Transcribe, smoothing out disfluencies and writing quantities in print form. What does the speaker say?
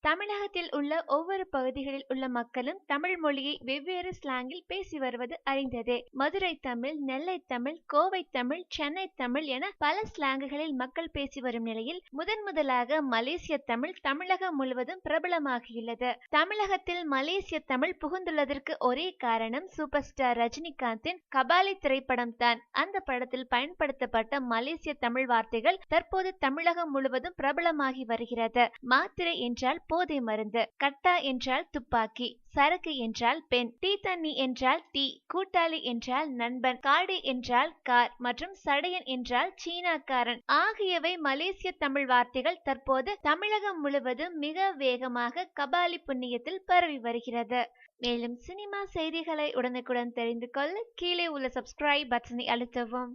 தமிழகத்தில் உள்ள ஒவ்வொரு பகுதிகளில் உள்ள மக்களும் தமிழ் மொழியை வெவ்வேறு ஸ்லாங்கில் பேசி வருவது அறிந்ததே. மதுரை தமிழ், நெல்லை தமிழ், கோவை தமிழ், சென்னை தமிழ் என பல ஸ்லாங்குகளில் மக்கள் பேசி வரும் நிலையில் முதலாக மலேசிய தமிழ் தமிழகம் முழுவதும் பிரபலமாகியுள்ளது. தமிழகத்தில் மலேசிய தமிழ் புகுந்துள்ளதற்கு ஒரே காரணம் சூப்பர் ஸ்டார் ரஜினிகாந்தின் கபாலி திரைப்படம் தான். அந்த படத்தில் பயன்படுத்தப்பட்ட மலேசிய தமிழ் வார்த்தைகள் தற்போது தமிழகம் முழுவதும் பிரபலமாகி வருகிறது. மாத்திரை என்றால் போதை மருந்து, கட்டா என்றால் துப்பாக்கி, சரக்கு என்றால் பெண், டீ தண்ணி என்றால் டீ, கூட்டாளி என்றால் நண்பன், காடி என்றால் கார் மற்றும் சடையன் என்றால் சீனாக்காரன் ஆகியவை மலேசிய தமிழ் வார்த்தைகள் தற்போது தமிழகம் முழுவதும் மிக வேகமாக கபாலி புண்ணியத்தில் பரவி வருகிறது. மேலும் சினிமா செய்திகளை உடனுக்குடன் தெரிந்து கொள்ள கீழே உள்ள சப்ஸ்கிரைப் பட்டனை அழுத்தவும்.